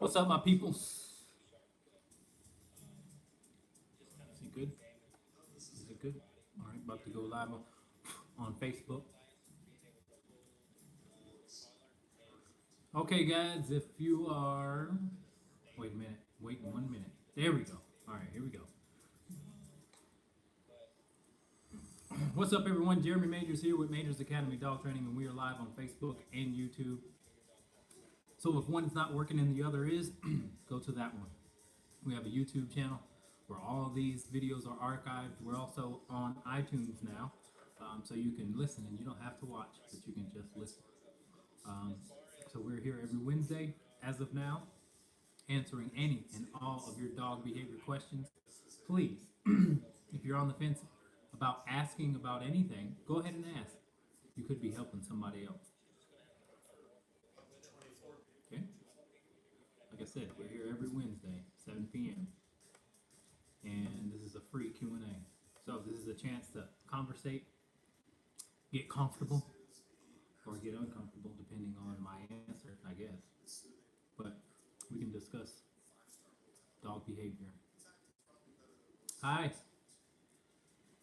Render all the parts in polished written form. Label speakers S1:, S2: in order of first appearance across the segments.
S1: What's up, my people? Is it good? Is it good? All right, about to go live on Facebook. Okay, guys, if you are. Wait a minute. Wait 1 minute. There we go. All right, here we go. What's up, everyone? Jeremy Majors here with Majors Academy Dog Training, and we are live on Facebook and YouTube. So if one is not working and the other is, go to that one. We have a YouTube channel where all of these videos are archived. We're also on iTunes now, so you can listen and you don't have to watch, but you can just listen. So we're here every Wednesday, as of now, answering any and all of your dog behavior questions. Please, if you're on the fence about asking about anything, go ahead and ask. You could be helping somebody else. Okay? Like I said, we're here every Wednesday, 7 p.m. And this is a free Q&A. So this is a chance to conversate, get comfortable, or get uncomfortable, depending on my answer, I guess. But we can discuss dog behavior. Hi.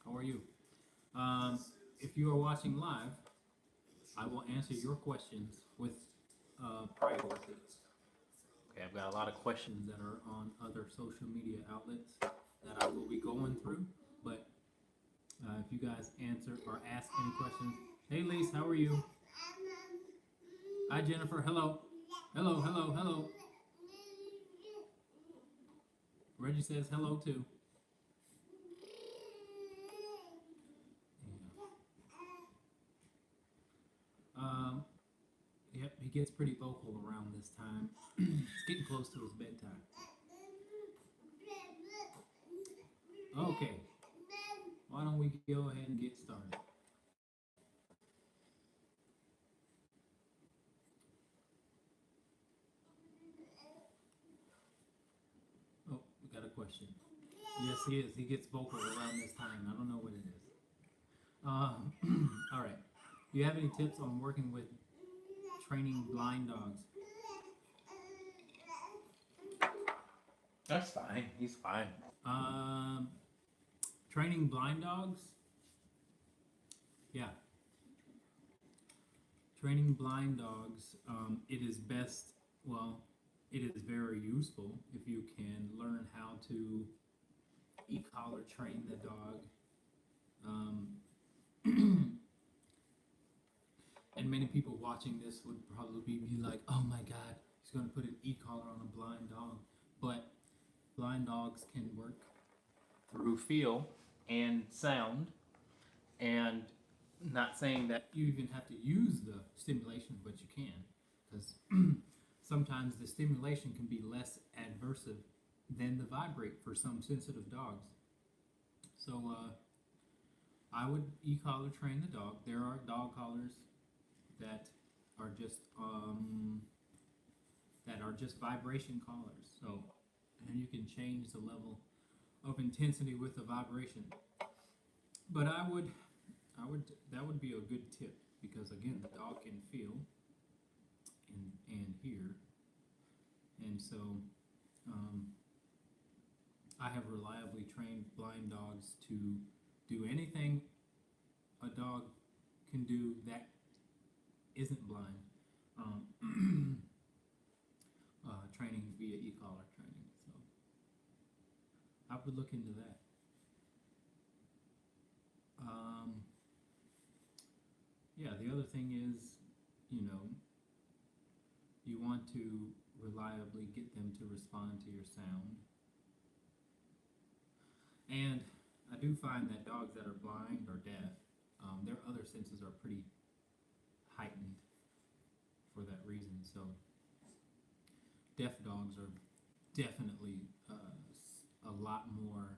S1: How are you? If you are watching live, I will answer your questions with priority. Okay, I've got a lot of questions that are on other social media outlets that I will be going through. But if you guys answer or ask any questions, hey Lise, how are you? Hi Jennifer, hello. Hello, hello, hello. Reggie says hello too. Yep, he gets pretty vocal around this time. It's getting close to his bedtime. Okay, why don't we go ahead and get started? Oh, we got a question. Yes, he is. He gets vocal around this time. I don't know what it is. All right. Do you have any tips on working with training blind dogs? That's fine. He's fine. Training blind dogs? Yeah. Training blind dogs, it is best, well, it is very useful if you can learn how to e-collar train the dog. And many people watching this would probably be like, oh my God, he's going to put an e-collar on a blind dog. But blind dogs can work through feel and sound, and not saying that you even have to use the stimulation, but you can, because sometimes the stimulation can be less adversive than the vibrate for some sensitive dogs. So I would e-collar train the dog. There are dog collars that are just vibration collars. So, and you can change the level of intensity with the vibration. But that would be a good tip, because again, the dog can feel and hear, and so I have reliably trained blind dogs to do anything a dog can do that isn't blind. Training via e-collar training. So I would look into that. Yeah, the other thing is, you want to reliably get them to respond to your sound. And I do find that dogs that are blind or deaf, their other senses are pretty heightened for that reason. So deaf dogs are definitely a lot more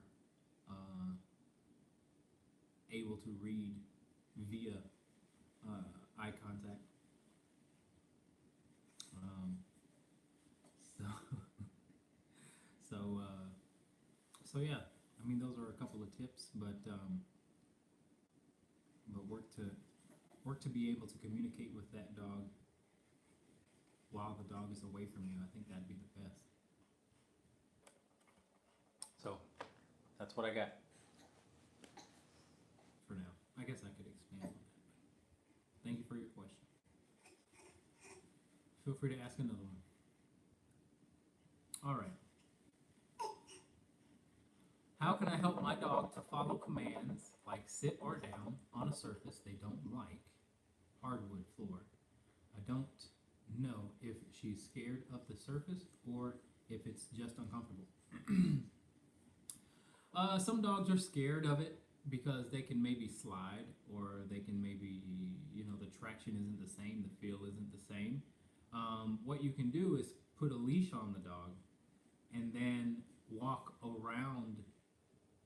S1: able to read via eye contact. So, so yeah. I mean, those are a couple of tips, but work to be able to communicate with that dog while the dog is away from you. I think that'd be the best. So that's what I got for now. I guess I could expand on that. Thank you for your question. Feel free to ask another one. All right. How can I help my dog to follow commands like sit or down on a surface they don't like, hardwood floor? I don't know if she's scared of the surface or if it's just uncomfortable. Some dogs are scared of it because they can maybe slide, or they can maybe, the traction isn't the same, the feel isn't the same. What you can do is put a leash on the dog and then walk around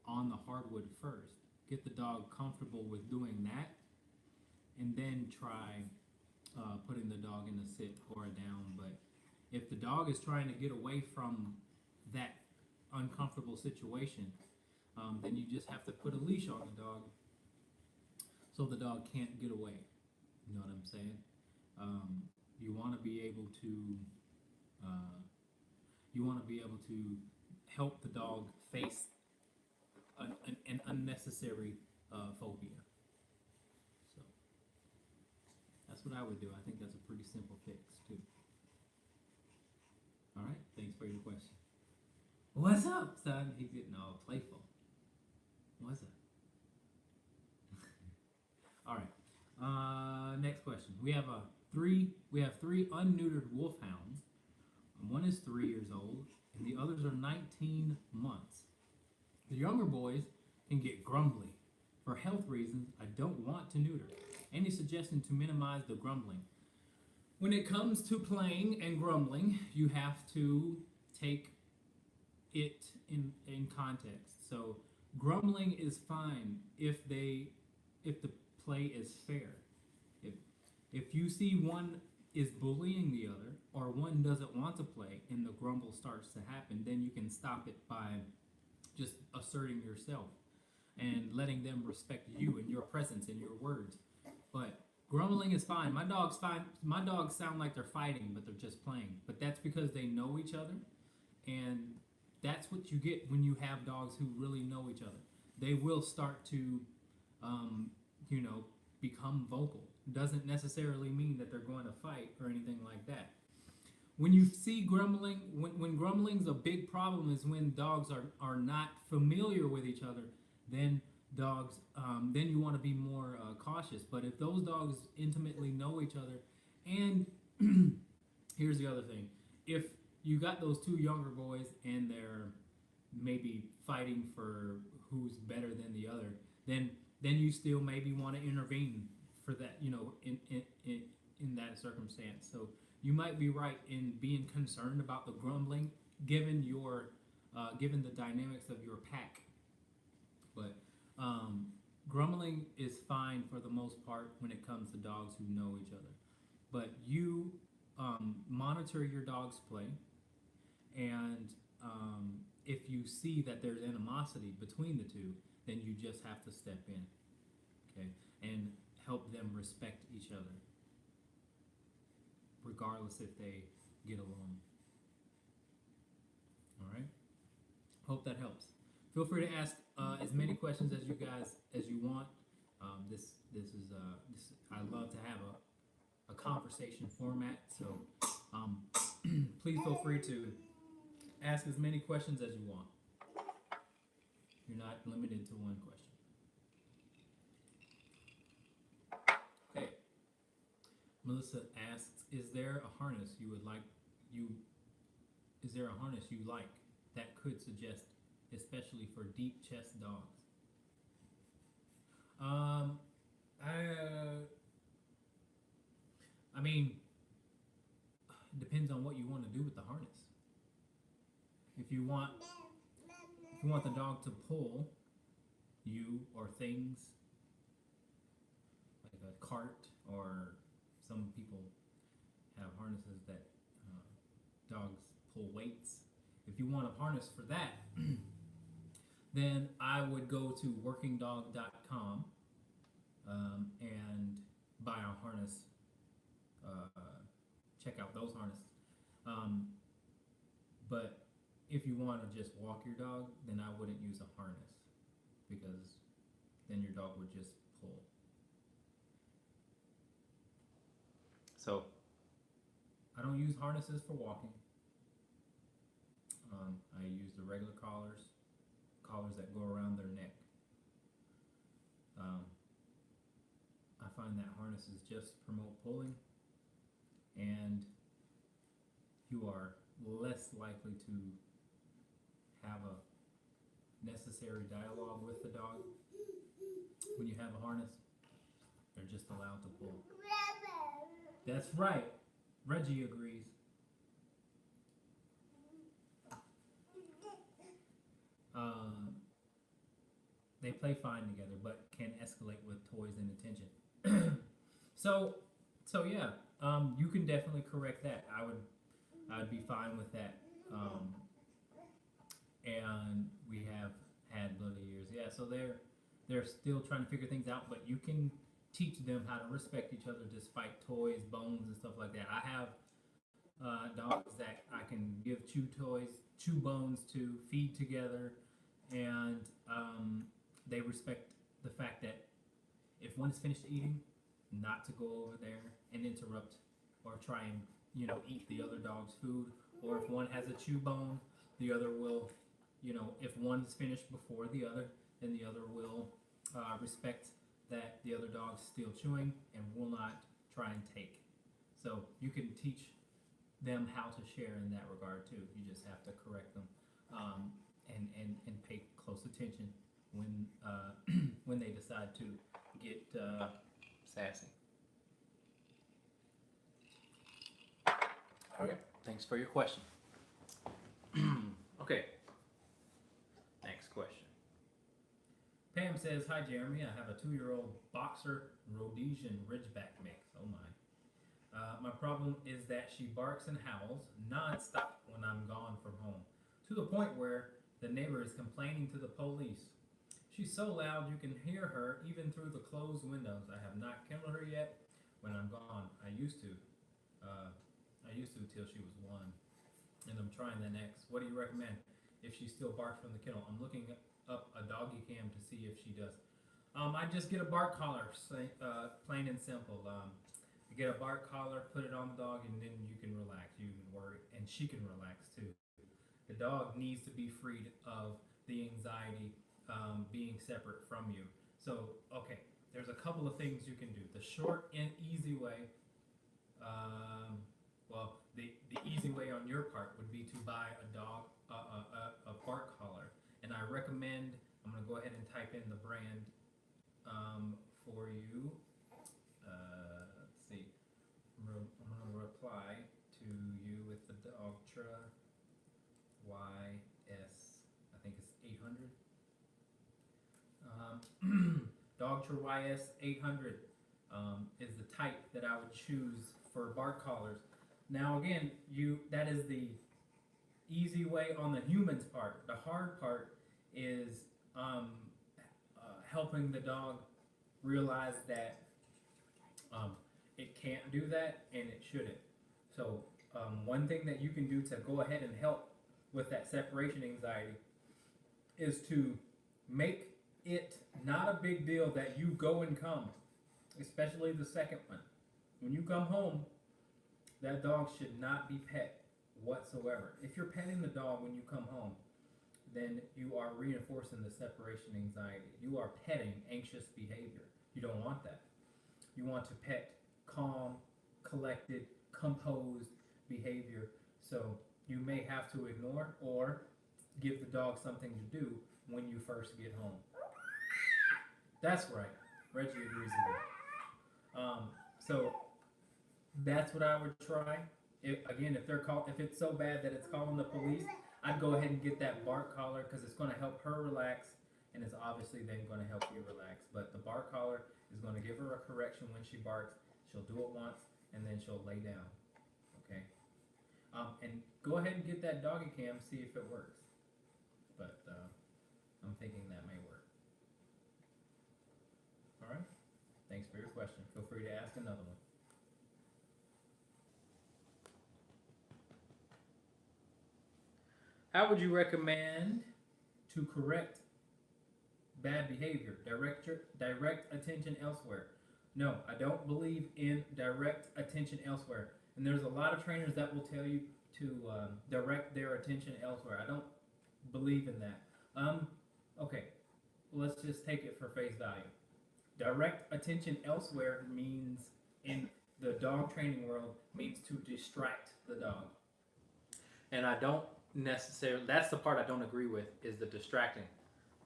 S1: on the hardwood first. Get the dog comfortable with doing that, and then try putting the dog in a sit or a down. But if the dog is trying to get away from that uncomfortable situation, then you just have to put a leash on the dog so the dog can't get away. You know what I'm saying? You want to be able to help the dog face an unnecessary phobia. So that's what I would do. I think that's a pretty simple fix too. All right, thanks for your question. What's up, son? He's getting all playful. What's up? All right. Next question. We have three unneutered wolfhounds. One is 3 years old, and the others are 19 months. The younger boys can get grumbly. For health reasons, I don't want to neuter. Any suggestion to minimize the grumbling? When it comes to playing and grumbling, you have to take it in context. So grumbling is fine if the play is fair. If you see one is bullying the other, or one doesn't want to play and the grumble starts to happen, then you can stop it by just asserting yourself and letting them respect you and your presence and your words. But grumbling is fine. My dogs sound like they're fighting, but they're just playing. But that's because they know each other, and that's what you get when you have dogs who really know each other. They will start to, become vocal. Doesn't necessarily mean that they're going to fight or anything like that. When you see grumbling, when grumbling's a big problem is when dogs are not familiar with each other. Then then you want to be more cautious. But if those dogs intimately know each other, and here's the other thing: if you got those 2 younger boys and they're maybe fighting for who's better than the other, then you still maybe want to intervene for that, in that circumstance. So you might be right in being concerned about the grumbling, given the dynamics of your pack. But grumbling is fine for the most part when it comes to dogs who know each other. But you monitor your dog's play, and if you see that there's animosity between the two, then you just have to step in, okay, and help them respect each other, regardless if they get along. All right. Hope that helps. Feel free to ask as many questions as you want. I love to have a conversation format, so please feel free to ask as many questions as you want. You're not limited to one question. Okay. Melissa asks, is there a harness you like that could suggest, especially for deep chest dogs? I mean, it depends on what you want to do with the harness. If you want the dog to pull you or things, like a cart, or some people have harnesses that dogs pull weights. If you want a harness for that, then I would go to workingdog.com and buy a harness. Check out those harnesses. But if you want to just walk your dog, then I wouldn't use a harness because then your dog would just pull. So I don't use harnesses for walking. I use the regular collars that go around their neck. I find that harnesses just promote pulling, and you are less likely to have a necessary dialogue with the dog. When you have a harness, they're just allowed to pull. That's right. Reggie agrees. They play fine together, but can escalate with toys and attention. so yeah, you can definitely correct that. I'd be fine with that. And we have had bloody years. Yeah, so they're still trying to figure things out, but you can teach them how to respect each other despite toys, bones, and stuff like that. I have dogs that I can give chew toys, chew bones to, feed together, and they respect the fact that if one is finished eating, not to go over there and interrupt or try and eat the other dog's food, or if one has a chew bone, the other will, if one is finished before the other, then the other will respect that the other dog's still chewing and will not try and take. So you can teach them how to share in that regard too. You just have to correct them and pay close attention when when they decide to get sassy. Okay, thanks for your question. Okay, next question. Pam says, "Hi Jeremy, I have a 2-year-old boxer Rhodesian Ridgeback mix. Oh my. My problem is that she barks and howls non-stop when I'm gone from home, to the point where the neighbor is complaining to the police. She's so loud you can hear her even through the closed windows. I have not kenneled her yet when I'm gone. I used to till she was 1, and I'm trying that next. What do you recommend if she still barks from the kennel? I'm looking up a doggy cam to see if she does. I just get a bark collar, plain and simple. You get a bark collar, put it on the dog, and then you can relax. You can worry, and she can relax too. The dog needs to be freed of the anxiety being separate from you. So, okay, there's a couple of things you can do. The short and easy way, the easy way on your part would be to buy a bark collar. And I recommend, I'm going to go ahead and type in the brand for you. Let's see. I'm going to reply to you with the Dogtra YS, I think it's 800. Dogtra YS 800 is the type that I would choose for bark collars. Now again, that is the easy way on the human's part. The hard part is helping the dog realize that it can't do that and it shouldn't. So one thing that you can do to go ahead and help with that separation anxiety is to make it not a big deal that you go and come, especially the second one. When you come home, that dog should not be pet whatsoever. If you're petting the dog when you come home, then you are reinforcing the separation anxiety. You are petting anxious behavior. You don't want that. You want to pet calm, collected, composed behavior. So you may have to ignore or give the dog something to do when you first get home. That's right. Reggie agrees with me. So that's what I would try. If it's so bad that it's calling the police, I'd go ahead and get that bark collar because it's going to help her relax, and it's obviously then going to help you relax. But the bark collar is going to give her a correction when she barks. She'll do it once, and then she'll lay down. Okay? And go ahead and get that doggy cam, see if it works. But I'm thinking that may work. All right? Thanks for your question. Feel free to ask another one. How would you recommend to correct bad behavior? Direct attention elsewhere. No, I don't believe in direct attention elsewhere. And there's a lot of trainers that will tell you to direct their attention elsewhere. I don't believe in that. Okay, let's just take it for face value. Direct attention elsewhere means, in the dog training world, means to distract the dog. And I don't necessarily, that's the part I don't agree with, is the distracting.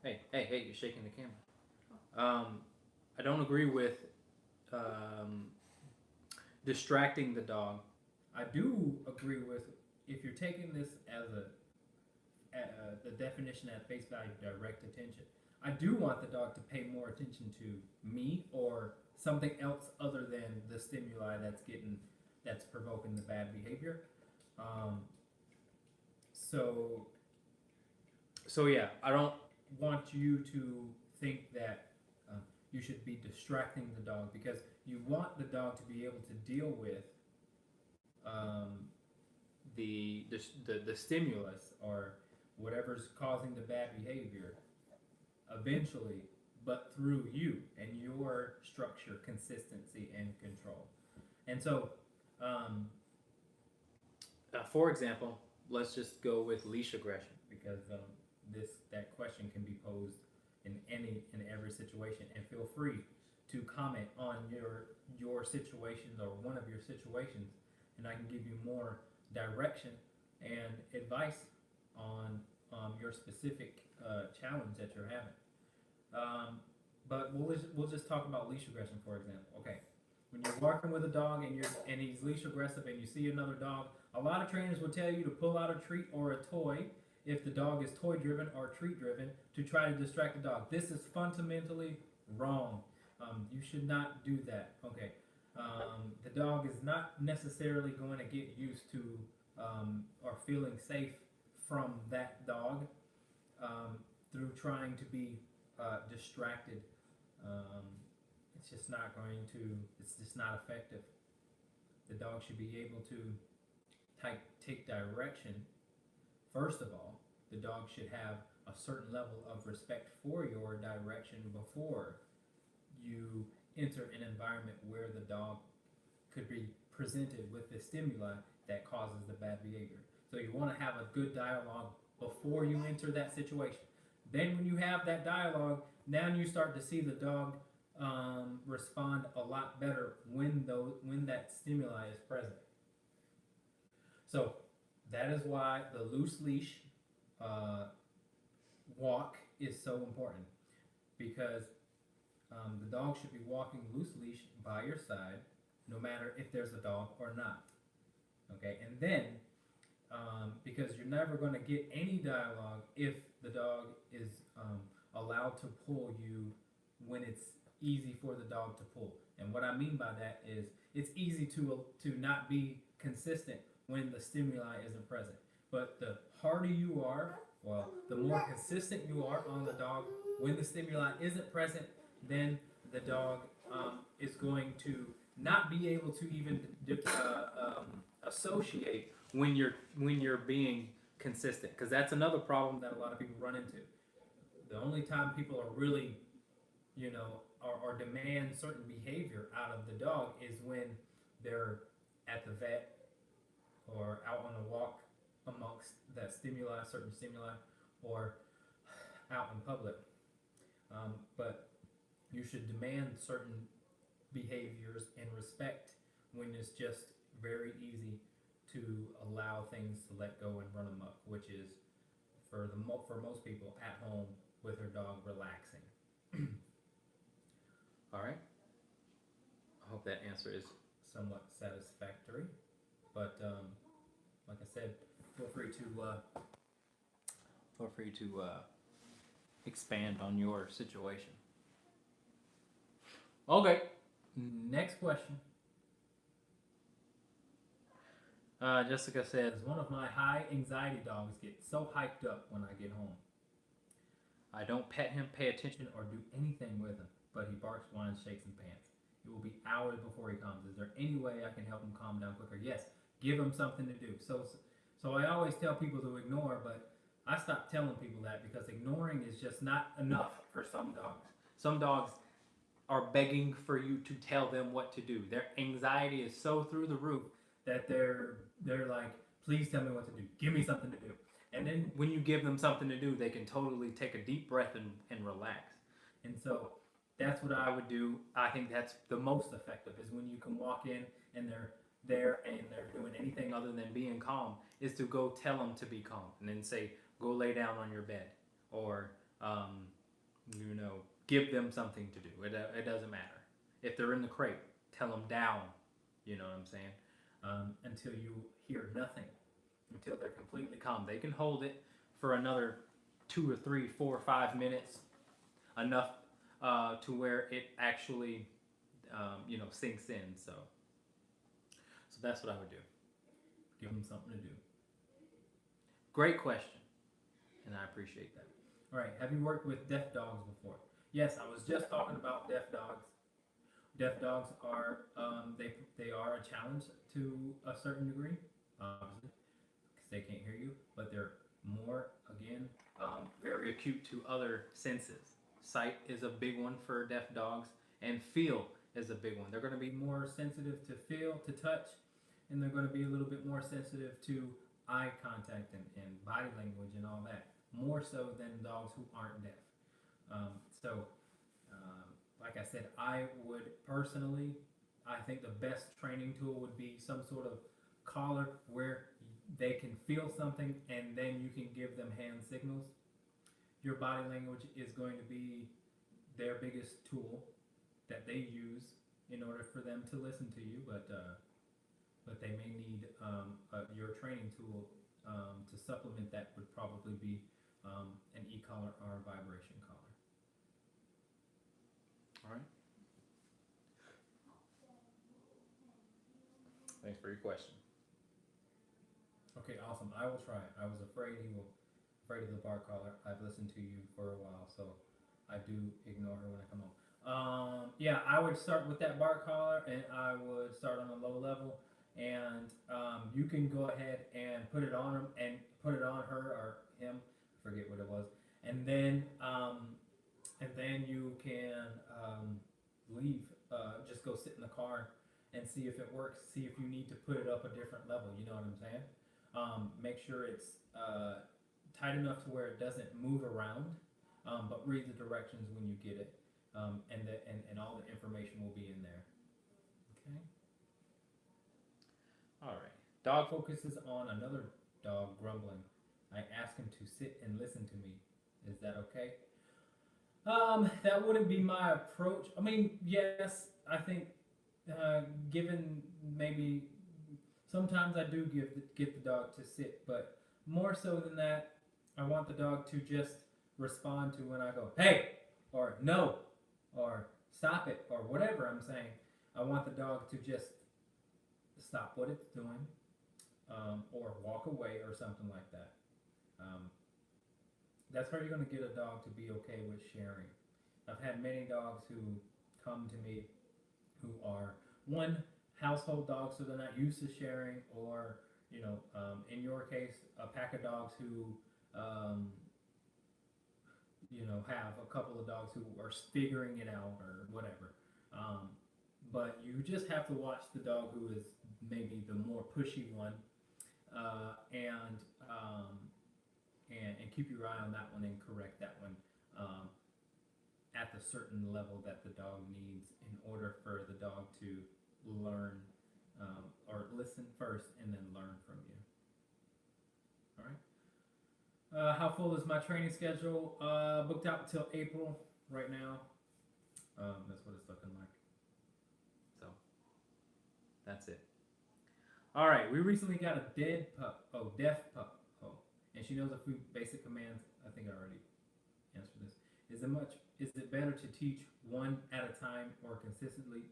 S1: Hey, you're shaking the camera. I don't agree with distracting the dog. I do agree with, if you're taking this as the definition at face value, direct attention. I do want the dog to pay more attention to me or something else other than the stimuli that's provoking the bad behavior. So yeah, I don't want you to think that you should be distracting the dog, because you want the dog to be able to deal with the stimulus or whatever's causing the bad behavior eventually, but through you and your structure, consistency, and control. And so, for example, let's just go with leash aggression, because that question can be posed in every situation. And feel free to comment on your situations or one of your situations, and I can give you more direction and advice on your specific challenge that you're having. But we'll just talk about leash aggression, for example. Okay, when you're working with a dog and he's leash aggressive and you see another dog, a lot of trainers will tell you to pull out a treat or a toy if the dog is toy driven or treat driven to try to distract the dog. This is fundamentally wrong. You should not do that. Okay, the dog is not necessarily going to get used to or feeling safe from that dog through trying to be distracted. It's just not it's just not effective. The dog should be able to take direction. First of all, the dog should have a certain level of respect for your direction before you enter an environment where the dog could be presented with the stimuli that causes the bad behavior. So you want to have a good dialogue before you enter that situation. Then when you have that dialogue, now you start to see the dog respond a lot better when that stimuli is present. So that is why the loose leash walk is so important, because the dog should be walking loose leash by your side, no matter if there's a dog or not. Okay, and then because you're never going to get any dialogue if the dog is allowed to pull you when it's easy for the dog to pull. And what I mean by that is it's easy to not be consistent when the stimuli isn't present. But the harder you are, well, the more consistent you are on the dog when the stimuli isn't present, then the dog is going to not be able to even associate when you're being consistent, because that's another problem that a lot of people run into. The only time people are really, or demand certain behavior out of the dog is when they're at the vet or out on a walk amongst that stimuli, certain stimuli, or out in public. But you should demand certain behaviors and respect when it's just very easy to allow things to let go and run amok, which is for most people at home with their dog relaxing. All right. I hope that answer is somewhat satisfactory. But like I said, feel free to expand on your situation. Okay. Next question. Jessica says, one of my high anxiety dogs gets so hyped up when I get home. I don't pet him, pay attention, or do anything with him, but he barks, whines, shakes, and pants. It will be hours before he calms. Is there any way I can help him calm down quicker? Yes, give him something to do. So I always tell people to ignore, but I stopped telling people that because ignoring is just not enough for some dogs. Some dogs are begging for you to tell them what to do. Their anxiety is so through the roof that they're like, please tell me what to do. Give me something to do. And then when you give them something to do, they can totally take a deep breath and relax. And so that's what I would do. I think that's the most effective is when you can walk in and they're there and they're doing anything other than being calm, is to go tell them to be calm and then say, go lay down on your bed, or you know, give them something to do. It doesn't matter. If they're in the crate, tell them down. You know what I'm saying? Until you hear nothing, until they're completely calm. They can hold it for another 2 or 3, 4 or 5 minutes, enough to where it actually, you know, sinks in. So that's what I would do. Give them something to do. Great question, and I appreciate that. All right, have you worked with deaf dogs before? Yes, I was just talking about deaf dogs. Deaf dogs are they are a challenge to a certain degree, obviously, because they can't hear you, but they're more, again, very acute to other senses. Sight is a big one for deaf dogs, and feel is a big one. They're going to be more sensitive to feel, to touch, and they're going to be a little bit more sensitive to eye contact and body language and all that, more so than dogs who aren't deaf. Like I said, I would personally, I think the best training tool would be some sort of collar where they can feel something and then you can give them hand signals. Your body language is going to be their biggest tool that they use in order for them to listen to you, but they may need your training tool to supplement that. Would probably be an e-collar or a vibration collar. All right. Thanks for your question. Okay, awesome. I will try it. I was afraid of the bar collar. I've listened to you for a while, so I do ignore her when I come home. Yeah, I would start with that bar collar, and I would start on a low level, and you can go ahead and put it on him and put it on her or him. I forget what it was, and then you can leave. Just go sit in the car and see if it works. See if you need to put it up a different level. You know what I'm saying? Make sure it's tight enough to where it doesn't move around, but read the directions when you get it, and all the information will be in there. Okay. All right. Dog focuses on another dog grumbling. I ask him to sit and listen to me. Is that okay? That wouldn't be my approach. I mean, yes, I think given maybe sometimes I do get the dog to sit, but more so than that, I want the dog to just respond to when I go, hey, or no, or stop it, or whatever I'm saying. I want the dog to just stop what it's doing, or walk away or something like that. That's how you're going to get a dog to be okay with sharing. I've had many dogs who come to me who are, one, household dogs, so they're not used to sharing, or, you know, in your case, a pack of dogs who, you know, have a couple of dogs who are figuring it out or whatever. But you just have to watch the dog who is maybe the more pushy one, and keep your eye on that one and correct that one at the certain level that the dog needs in order for the dog to learn, or listen first and then learn from you. All right. How full is my training schedule? Booked out until April right now. That's what it's looking like. So that's it. All right. We recently got a deaf pup. And she knows a few basic commands. I think I already answered this. Is it better to teach one at a time or consistently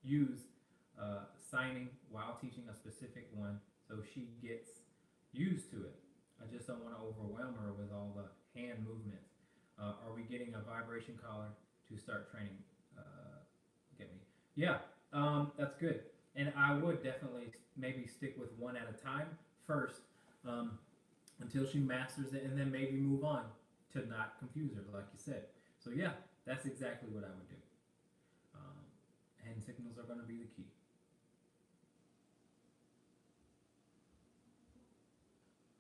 S1: use signing while teaching a specific one so she gets used to it? I just don't want to overwhelm her with all the hand movements. Are we getting a vibration collar to start training? Get me? Yeah, that's good. And I would definitely maybe stick with one at a time first, um, until she masters it, and then maybe move on to not confuse her, like you said. So yeah, that's exactly what I would do. Um, Hand signals are going to be the key.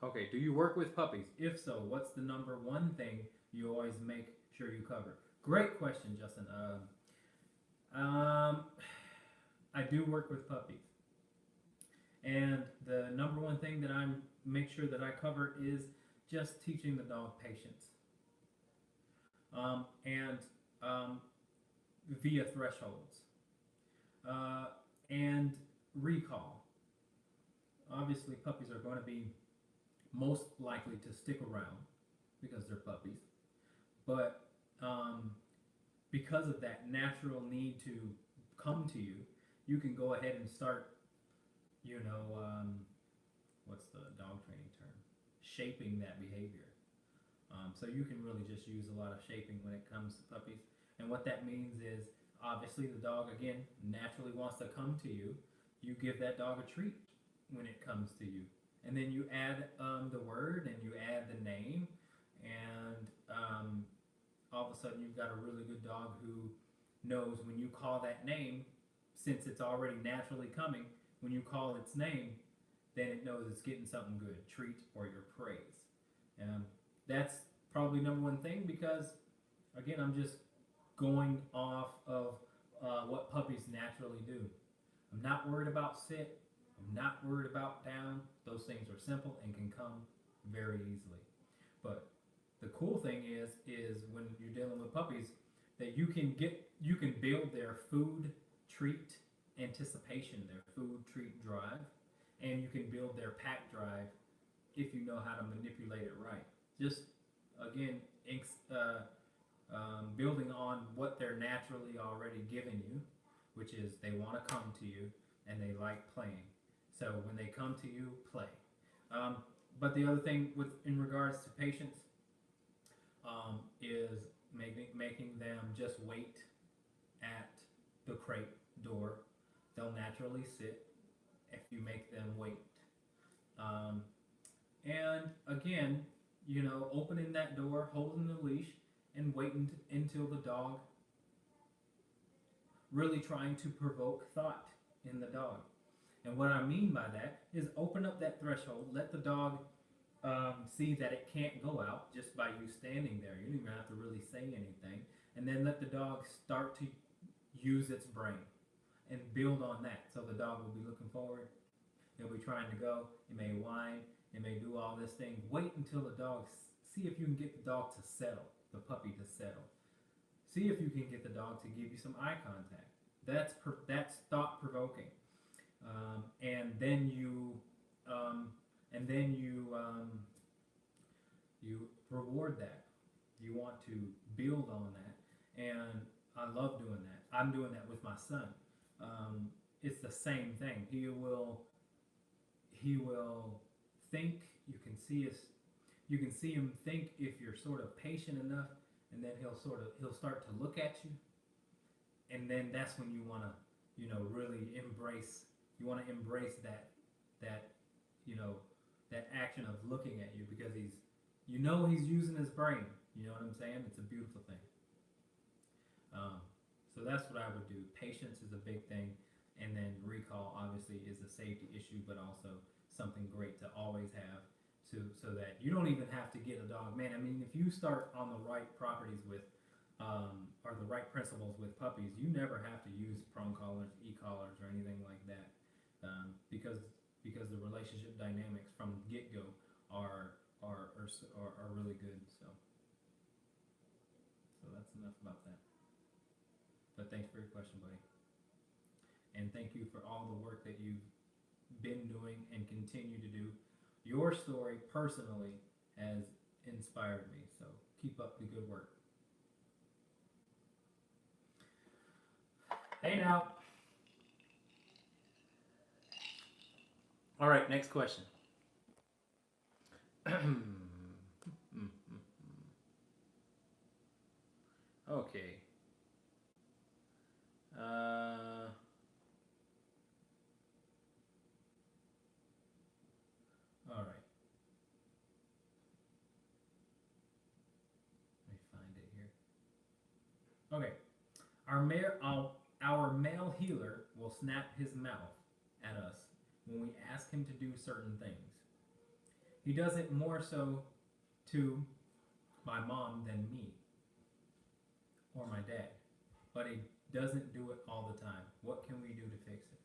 S1: Okay, do you work with puppies? If so, what's the number one thing you always make sure you cover? Great question, Justin. Um, I do work with puppies, and the number one thing that I make sure that I cover is just teaching the dog patience, and um, via thresholds, uh, and recall. Obviously, puppies are going to be most likely to stick around because they're puppies, but because of that natural need to come to you, you can go ahead and start, you know, what's the dog training term? Shaping that behavior. So you can really just use a lot of shaping when it comes to puppies. And what that means is, obviously, the dog, again, naturally wants to come to you. You give that dog a treat when it comes to you. And then you add the word and you add the name, and all of a sudden you've got a really good dog who knows when you call that name, since it's already naturally coming, when you call its name, then it knows it's getting something good, treat or your praise. That's probably number one thing, because again, I'm just going off of what puppies naturally do. I'm not worried about sit. I'm not worried about down. Those things are simple and can come very easily. But the cool thing is when you're dealing with puppies, that you can build their food treat anticipation, their food treat drive, and you can build their pack drive if you know how to manipulate it right. Just again, building on what they're naturally already giving you, which is they want to come to you and they like playing. So when they come to you, play. But the other thing in regards to patience is making them just wait at the crate door. They'll naturally sit if you make them wait. And again, opening that door, holding the leash, and waiting until the dog, really trying to provoke thought in the dog. And what I mean by that is open up that threshold, let the dog see that it can't go out just by you standing there. You don't even have to really say anything. And then let the dog start to use its brain and build on that. So the dog will be looking forward. It'll be trying to go. It may whine. It may do all this thing. Wait until the dog, see if you can get the dog to settle, the puppy to settle. See if you can get the dog to give you some eye contact. That's thought provoking. And then you reward that. You want to build on that, and I love doing that. I'm doing that with my son. It's the same thing. He will think. You can see him think if you're sort of patient enough, and then he'll start to look at you, and then that's when you want to really embrace. You want to embrace that action of looking at you, because he's using his brain. You know what I'm saying? It's a beautiful thing. So that's what I would do. Patience is a big thing, and then recall obviously is a safety issue, but also something great to always have, so that you don't even have to get a dog. Man, I mean, if you start on the right properties with or the right principles with puppies, you never have to use prong collars, e-collars, or anything like that, because the relationship dynamics from get-go are really good. So that's enough about that. But thanks for your question, buddy, and thank you for all the work that you've been doing and continue to do. Your story personally has inspired me, so keep up the good work. Hey now. All right, next question. Okay. All right. Okay, our male healer will snap his mouth at us when we ask him to do certain things. He does it more so to my mom than me or my dad, but he doesn't do it all the time. What can we do to fix it?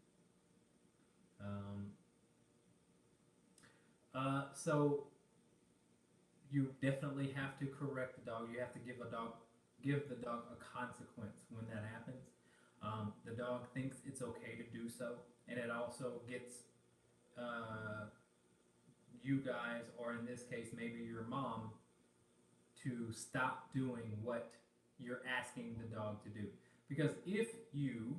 S1: So you definitely have to correct the dog. You have to give the dog a consequence when that happens. The dog thinks it's okay to do so, and it also gets you guys, or in this case, maybe your mom, to stop doing what you're asking the dog to do. Because if you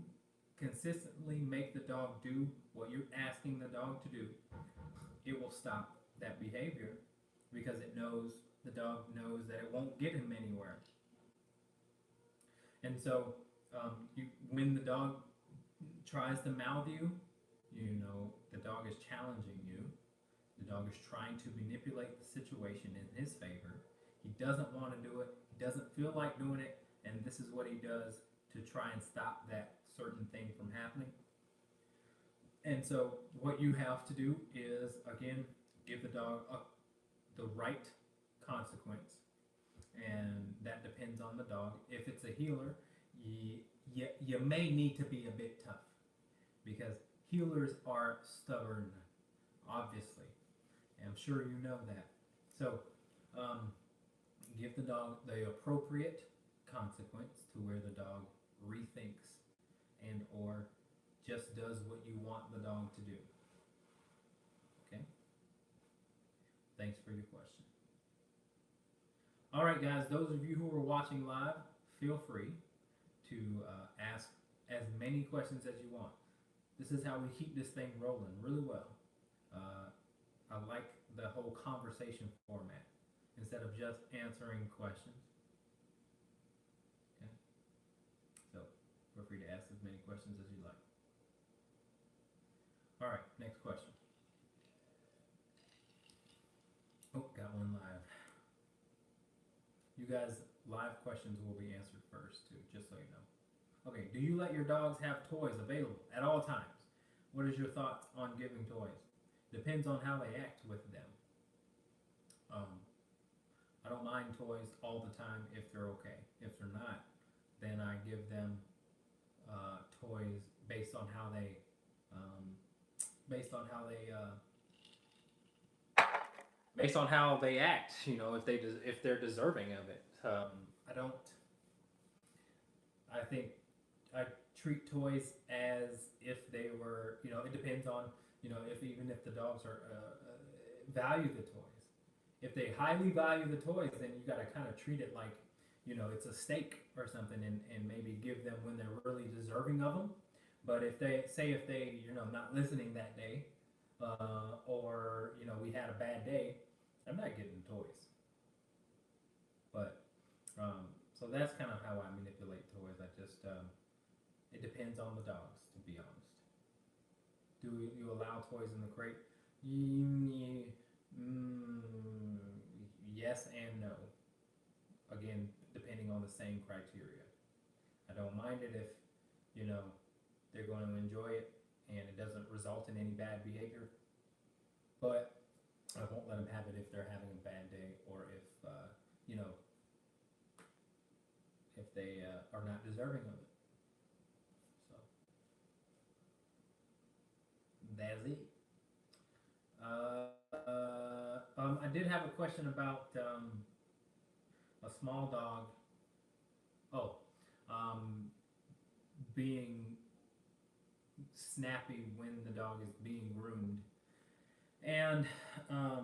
S1: consistently make the dog do what you're asking the dog to do, it will stop that behavior because the dog knows that it won't get him anywhere. And so, when the dog tries to mouth you, the dog is challenging you. The dog is trying to manipulate the situation in his favor. He doesn't want to do it. He doesn't feel like doing it. And this is what he does to try and stop that certain thing from happening. And so what you have to do is, again, give the dog the right consequence. And that depends on the dog. If it's a healer, you may need to be a bit tough because healers are stubborn, obviously. And I'm sure you know that. So give the dog the appropriate consequence to where the dog rethinks and or just does what you want the dog to do. Okay? Thanks for your question. All right, guys, those of you who are watching live, feel free to ask as many questions as you want. This is how we keep this thing rolling really well. I like the whole conversation format instead of just answering questions. Okay? So feel free to ask as many questions as you like. All right, next question. Oh, got one live. You guys, live questions will be answered first too, just so you know. Okay, do you let your dogs have toys available at all times? What is your thoughts on giving toys? Depends on how they act with them. I don't mind toys all the time if they're okay. If they're not, then I give them toys based on how they act. If they're deserving of it. I think I treat toys as if they were. It depends on if the dogs are value the toys. If they highly value the toys, then you got to kind of treat it like, it's a steak or something, and maybe give them when they're really deserving of them. But if they not listening that day, or we had a bad day, I'm not getting toys. But so that's kind of how I manipulate toys. I just it depends on the dogs, to be honest. Do you allow toys in the crate? Yes and no. Again, depending on the same criteria. I don't mind it if, they're going to enjoy it and it doesn't result in any bad behavior. But I won't let them have it if they're having a bad day or if, if they are not deserving of it. So, that's it. I did have a question about a small dog. Being snappy when the dog is being groomed, and I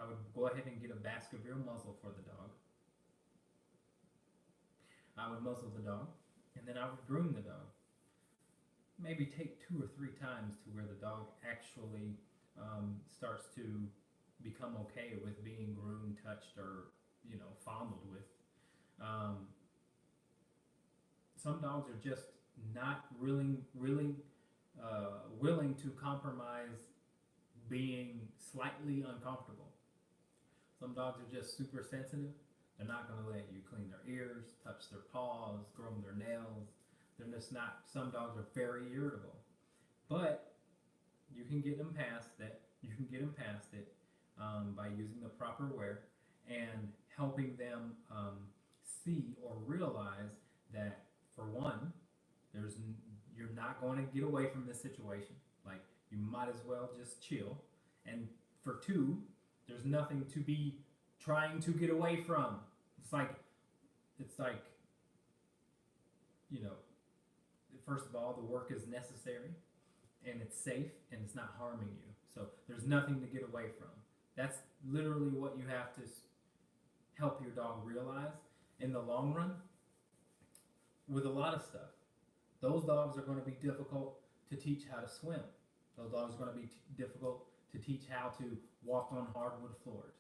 S1: would go ahead and get a Baskerville muzzle for the dog. I would muzzle the dog, and then I would groom the dog. Maybe take 2 or 3 times to where the dog actually starts to become okay with being groomed, touched, or fondled with. Some dogs are just not really willing to compromise being slightly uncomfortable. Some dogs are just super sensitive. They're not going to let you clean their ears, touch their paws, groom their nails. They're just not. Some dogs are very irritable, but you can get them past that. You can get them past it by using the proper wear and helping them see or realize that, for one, there's you're not going to get away from this situation. Like, you might as well just chill. And for two, there's nothing to be trying to get away from. It's like, you know, first of all, the work is necessary and it's safe and it's not harming you. So there's nothing to get away from. That's literally what you have to help your dog realize in the long run with a lot of stuff. Those dogs are going to be difficult to teach how to swim. Those dogs are going to be difficult to teach how to walk on hardwood floors.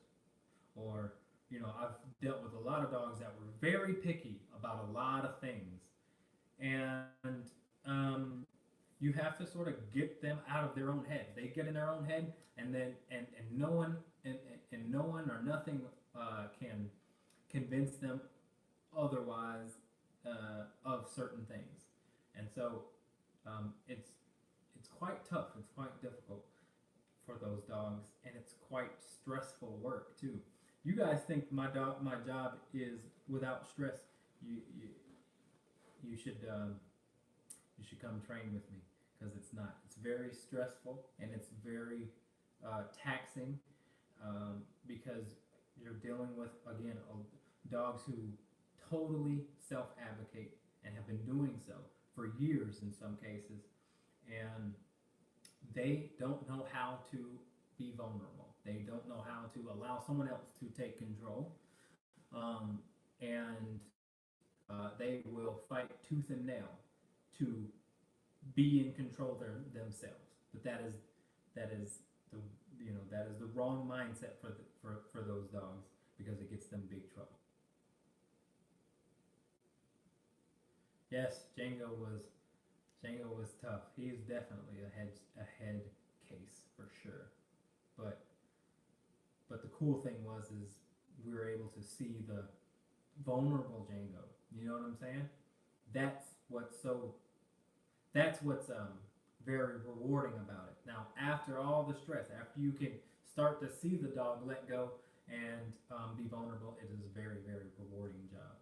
S1: Or, you know, I've dealt with a lot of dogs that were very picky about a lot of things. And you have to sort of get them out of their own head. They get in their own head, and then and no one or nothing can convince them otherwise of certain things. And so it's quite tough. It's quite difficult for those dogs, and it's quite stressful work too. You guys think my job is without stress? You should come train with me, because it's not. It's very stressful and it's very taxing, because you're dealing with, again, dogs who totally self-advocate and have been doing so for years in some cases, and they don't know how to be vulnerable. They don't know how to allow someone else to take control, and they will fight tooth and nail to be in control themselves. But that is the wrong mindset for those dogs, because it gets them big trouble. Yes, Django was tough. He is definitely a head case for sure. But the cool thing is we were able to see the vulnerable Django. You know what I'm saying? That's what's very rewarding about it. Now, after all the stress, after you can start to see the dog let go and be vulnerable, it is a very, very rewarding job.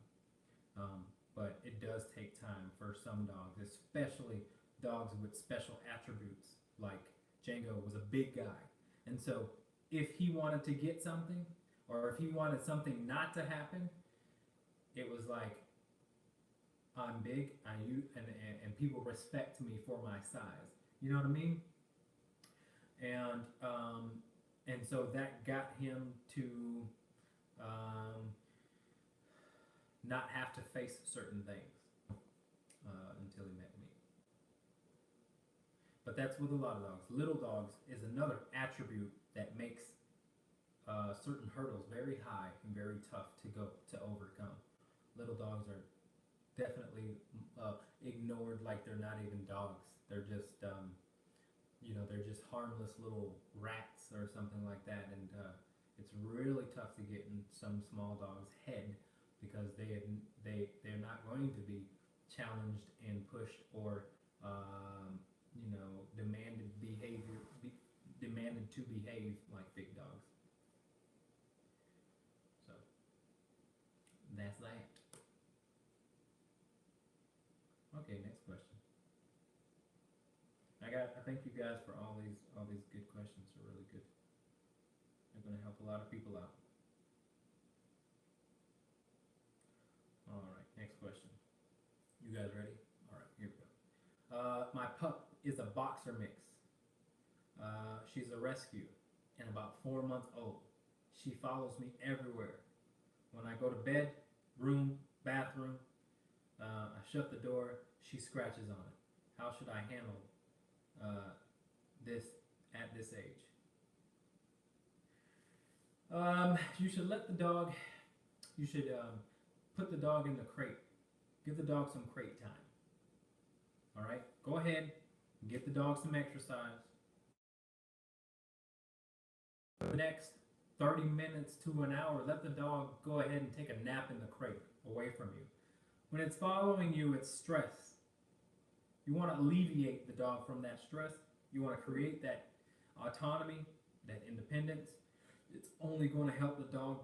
S1: But it does take time for some dogs, especially dogs with special attributes. Like Django was a big guy, and so if he wanted to get something, or if he wanted something not to happen, it was like, I'm big, and people respect me for my size. You know what I mean? And so that got him to not have to face certain things until he met me. But that's with a lot of dogs. Little dogs is another attribute that makes certain hurdles very high and very tough to overcome. Little dogs are definitely ignored like they're not even dogs. They're just they're just harmless little rats or something like that, and it's really tough to get in some small dog's head, because they're not going to be challenged and pushed or demanded to behave like big dogs. So that's that. Okay, next question. I thank you guys for all these good questions. They're really good. They're going to help a lot of people out. All right, next question. You guys ready? All right, here we go. My pup is a boxer mix. She's a rescue and about 4 months old. She follows me everywhere. When I go to bed, room, bathroom, I shut the door, she scratches on it. How should I handle this at this age? You should let the dog, put the dog in the crate. Give the dog some crate time. All right, go ahead and get the dog some exercise. Next, 30 minutes to an hour, let the dog go ahead and take a nap in the crate away from you. When it's following you, it's stress. You want to alleviate the dog from that stress. You want to create that autonomy, that independence. It's only going to help the dog,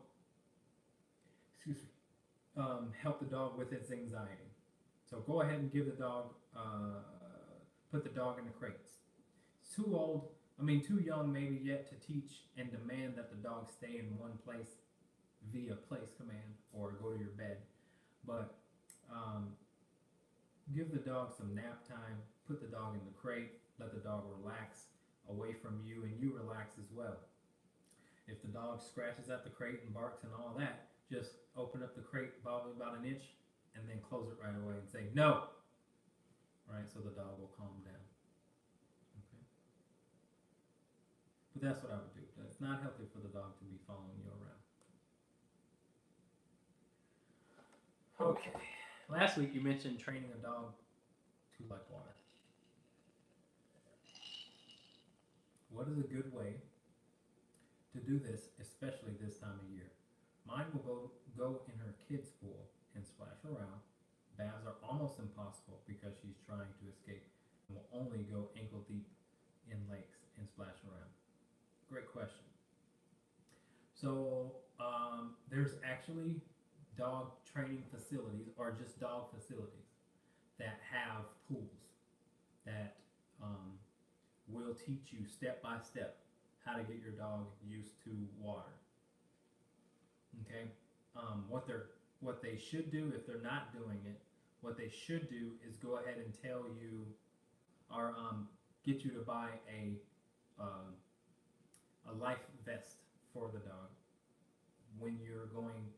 S1: help the dog with its anxiety. So go ahead and give the dog, put the dog in the crates. It's too young maybe yet to teach and demand that the dog stay in one place via place command or go to your bed. But give the dog some nap time, put the dog in the crate, let the dog relax away from you, and you relax as well. If the dog scratches at the crate and barks and all that, just open up the crate probably about an inch and then close it right away and say no. Right, so the dog will calm down. Okay. But that's what I would do. It's not healthy for the dog to be following you around. Okay. Last week you mentioned training a dog to like water. What is a good way to do this, especially this time of year? Mine will go in her kid's pool and splash around. Baths are almost impossible because she's trying to escape and will only go ankle deep in lakes and splash around. Great question. So there's actually dog training facilities or just dog facilities that have pools that will teach you step by step how to get your dog used to water. Okay, what they should do if they're not doing it, what they should do is go ahead and tell you or get you to buy a life vest for the dog when you're going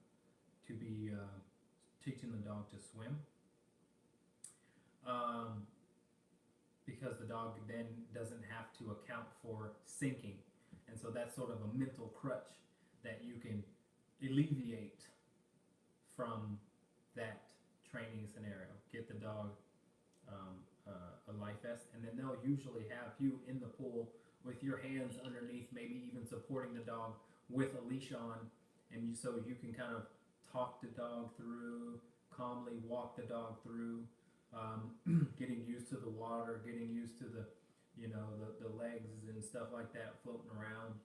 S1: to be teaching the dog to swim. Because the dog then doesn't have to account for sinking. And so that's sort of a mental crutch that you can alleviate from that training scenario. Get the dog a life vest, and then they'll usually have you in the pool with your hands underneath, maybe even supporting the dog with a leash on, and so you can kind of talk the dog through, calmly walk the dog through, getting used to the water, getting used to the legs and stuff like that floating around.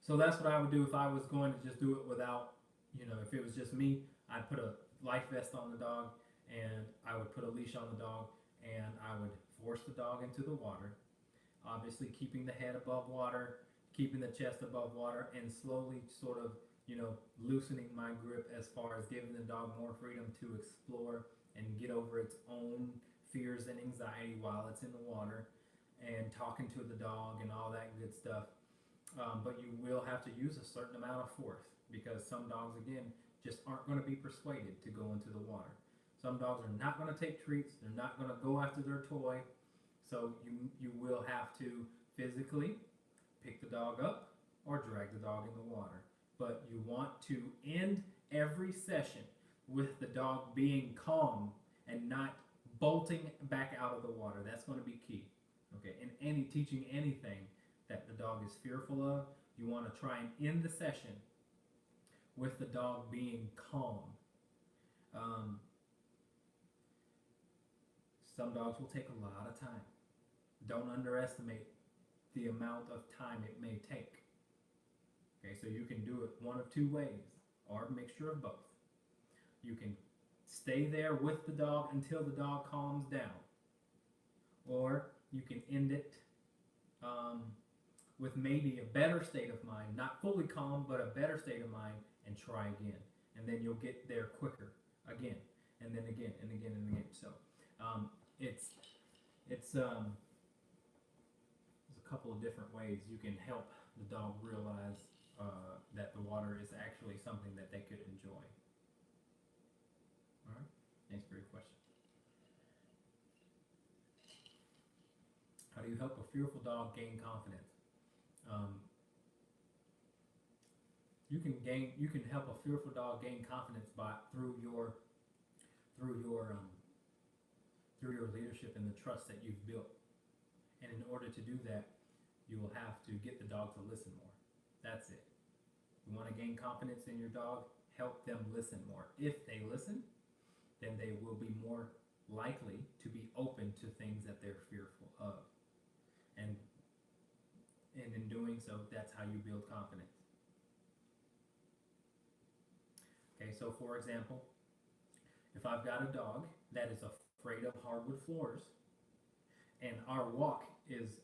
S1: So that's what I would do if I was going to just do it without, if it was just me, I'd put a life vest on the dog and I would put a leash on the dog and I would force the dog into the water, obviously keeping the head above water, keeping the chest above water, and slowly sort of loosening my grip as far as giving the dog more freedom to explore and get over its own fears and anxiety while it's in the water, and talking to the dog and all that good stuff. But you will have to use a certain amount of force because some dogs, again, just aren't going to be persuaded to go into the water. Some dogs are not going to take treats. They're not going to go after their toy. So you will have to physically pick the dog up or drag the dog in the water. But you want to end every session with the dog being calm and not bolting back out of the water. That's going to be key. Okay, in teaching anything that the dog is fearful of, you want to try and end the session with the dog being calm. Some dogs will take a lot of time. Don't underestimate the amount of time it may take. Okay, so you can do it one of two ways, or a mixture of both. You can stay there with the dog until the dog calms down, or you can end it with maybe a better state of mind, not fully calm, but a better state of mind, and try again. And then you'll get there quicker again, and then again, and again, and again. So there's a couple of different ways you can help the dog realize that the water is actually something that they could enjoy. All right, thanks for your question. How do you help a fearful dog gain confidence? You can help a fearful dog gain confidence through your leadership and the trust that you've built. And in order to do that, you will have to get the dog to listen more. That's it. You want to gain confidence in your dog, help them listen more. If they listen, then they will be more likely to be open to things that they're fearful of. And in doing so, that's how you build confidence. Okay, so for example, if I've got a dog that is afraid of hardwood floors, and our walk is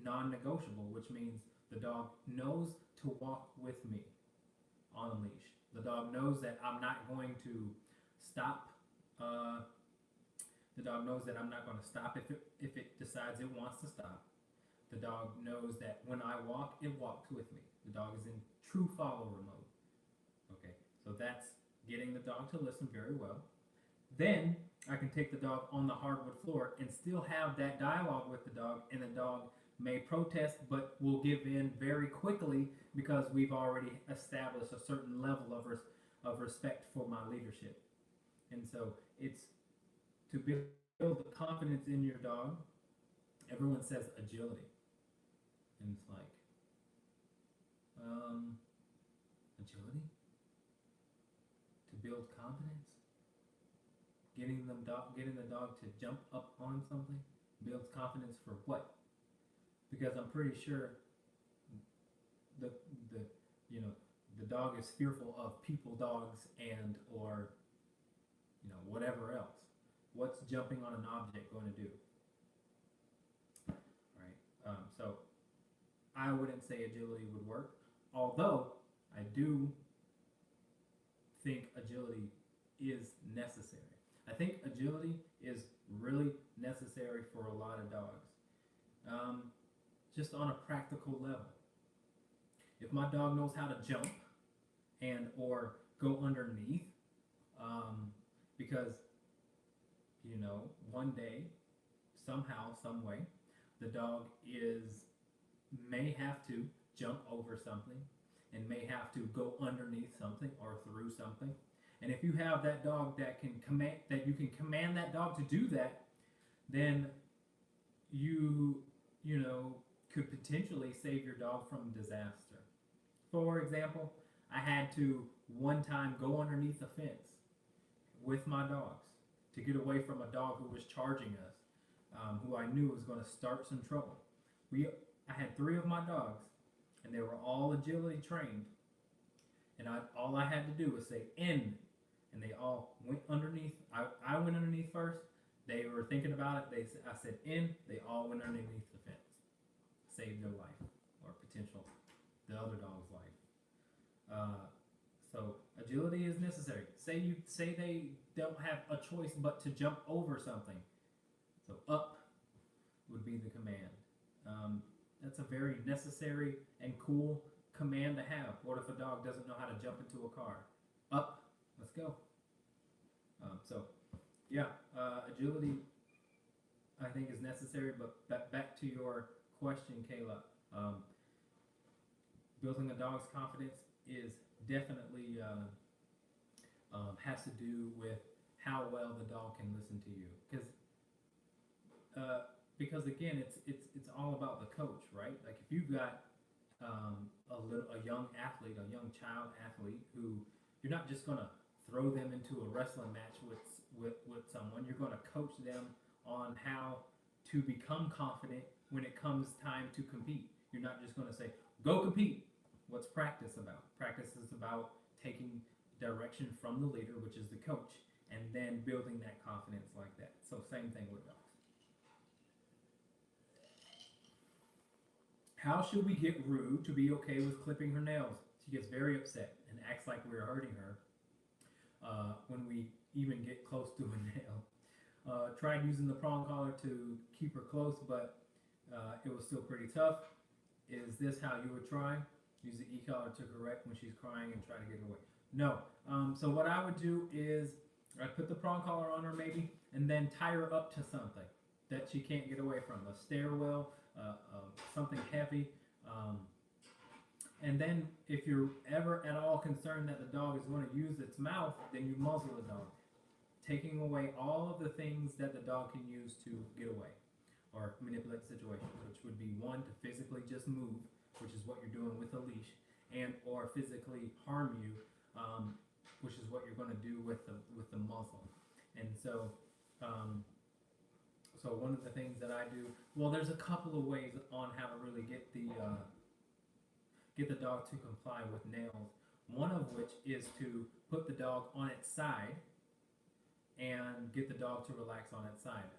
S1: non-negotiable, which means the dog knows to walk with me on a leash. The dog knows that I'm not going to stop. The dog knows that I'm not going to stop if it decides it wants to stop. The dog knows that when I walk, it walks with me. The dog is in true follower mode. Okay, so that's getting the dog to listen very well. Then I can take the dog on the hardwood floor and still have that dialogue with the dog, and the dog may protest but will give in very quickly because we've already established a certain level of respect for my leadership. And so it's to build the confidence in your dog. Everyone says agility, and it's like agility to build confidence. Getting the dog to jump up on something builds confidence for what? Because I'm pretty sure the dog is fearful of people, dogs, and or whatever else. What's jumping on an object going to do? Right. So I wouldn't say agility would work, although I do think agility is necessary. I think agility is really necessary for a lot of dogs. Just on a practical level. If my dog knows how to jump and or go underneath, because one day, somehow, some way, the dog may have to jump over something and may have to go underneath something or through something. And if you have that dog that you can command that dog to do that, then you could potentially save your dog from disaster. For example, I had to one time go underneath a fence with my dogs to get away from a dog who was charging us, who I knew was going to start some trouble. I had 3 of my dogs, and they were all agility trained. And all I had to do was say in, and they all went underneath. I went underneath first. They were thinking about it. I said in. They all went underneath the fence. Saved their life, or the other dog's life. So agility is necessary. Say they don't have a choice but to jump over something. So up would be the command. That's a very necessary and cool command to have. What if a dog doesn't know how to jump into a car? Up, let's go. Agility I think is necessary, but back to your question, Kayla. Building a dog's confidence is definitely has to do with how well the dog can listen to you, because again, it's all about the coach, right? Like if you've got a young athlete, a young child athlete, who you're not just going to throw them into a wrestling match with someone. You're going to coach them on how to become confident when it comes time to compete. You're not just going to say, go compete. What's practice about? Practice is about taking direction from the leader, which is the coach, and then building that confidence like that. So same thing with dogs. How should we get Rue to be okay with clipping her nails? She gets very upset and acts like we're hurting her when we even get close to a nail. Tried using the prong collar to keep her close, but it was still pretty tough. Is this how you would try? Use the e-collar to correct when she's crying and try to get away. No. So what I would do is I'd put the prong collar on her maybe, and then tie her up to something that she can't get away from. A stairwell, something heavy. And then if you're ever at all concerned that the dog is going to use its mouth, then you muzzle the dog, taking away all of the things that the dog can use to get away or manipulate the situation, which would be one, to physically just move, which is what you're doing with a leash, and or physically harm you, which is what you're going to do with the muzzle. And so, so one of the things that I do, well, there's a couple of ways on how to really get the dog to comply with nails. One of which is to put the dog on its side and get the dog to relax on its side.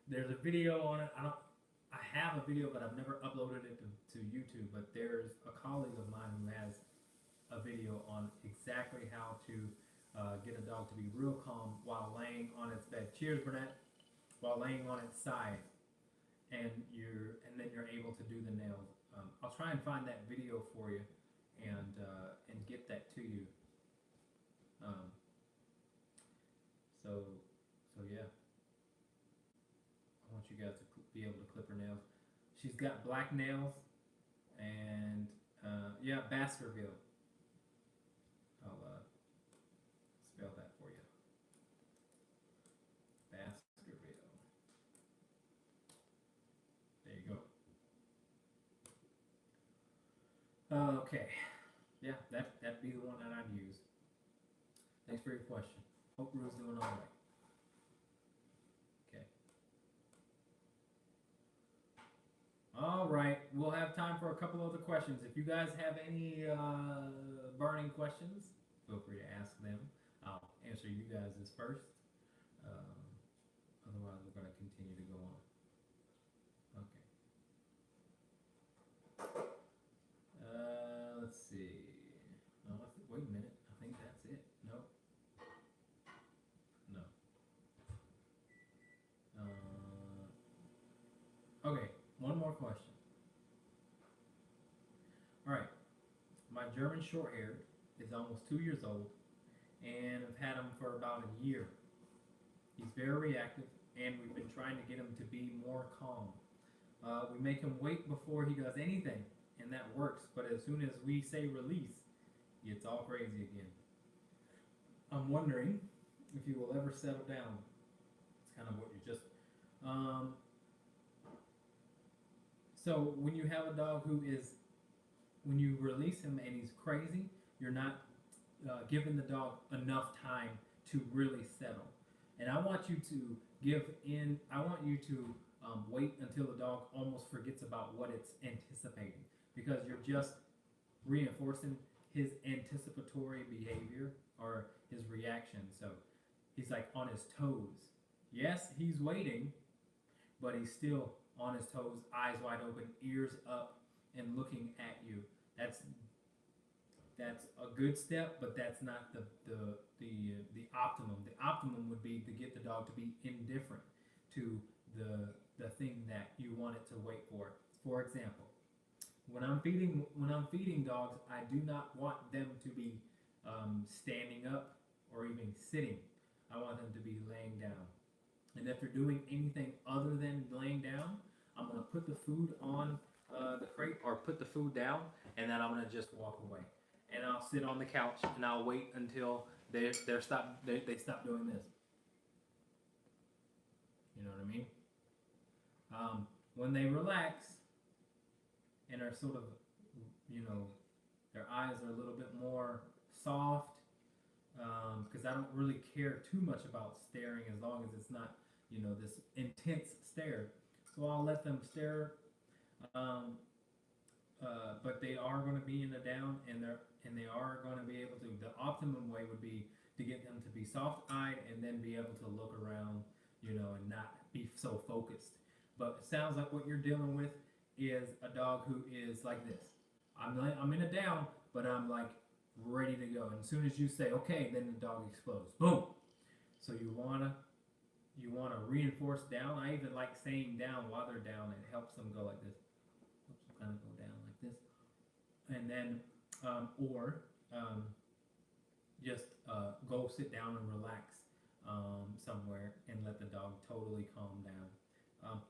S1: There's a video on it. I have a video, but I've never uploaded it to YouTube. But there's a colleague of mine who has a video on exactly how to get a dog to be real calm while laying on its bed. Cheers, Burnett. While laying on its side, and then you're able to do the nails. I'll try and find that video for you, and get that to you. So yeah, I want you guys to be able to clip her nails. She's got black nails, and yeah, Baskerville. I'll spell that for you. Baskerville. There you go. Okay. Yeah, that'd be the one that I'd use. Thanks for your question. Hope Rue's doing all right. Okay. All right. We'll have time for a couple other questions. If you guys have any burning questions, feel free to ask them. I'll answer you guys' first. Otherwise, we're going to continue to go on. Okay. Let's see. Wait a minute. I think that's it. Nope. No. Okay. One more question. All right. My German Shorthaired is almost 2 years old, and I've had him for about a year. He's very reactive, and we've been trying to get him to be more calm. We make him wait before he does anything, and that works. But as soon as we say release, he gets all crazy again. I'm wondering if you will ever settle down. It's kind of what you just... So when you have a dog who is... When you release him and he's crazy, you're not giving the dog enough time to really settle. And I want you to wait until the dog almost forgets about what it's anticipating, because you're just reinforcing his anticipatory behavior or his reaction. So he's like on his toes. Yes, he's waiting, but he's still on his toes, eyes wide open, ears up, and looking at you. That's a good step, but that's not the optimum. The optimum would be to get the dog to be indifferent to the thing that you want it to wait for. For example, when I'm feeding dogs, I do not want them to be standing up or even sitting. I want them to be laying down. And if they're doing anything other than laying down, I'm going to put the food on the crate or put the food down, and then I'm going to just walk away. And I'll sit on the couch and I'll wait until they stop doing this. You know what I mean? When they relax and are sort of, their eyes are a little bit more soft, because I don't really care too much about staring as long as it's not, this intense stare. So I'll let them stare, but they are going to be in the down, and they are going to be able to. The optimum way would be to get them to be soft-eyed and then be able to look around, and not be so focused. But it sounds like what you're dealing with is a dog who is like this. I'm in a down, but I'm like ready to go. And as soon as you say okay, then the dog explodes. Boom. So you wanna reinforce down. I even like saying down while they're down. It helps them go like this. Oops, kind of go down like this, and then just go sit down and relax somewhere and let the dog totally calm down.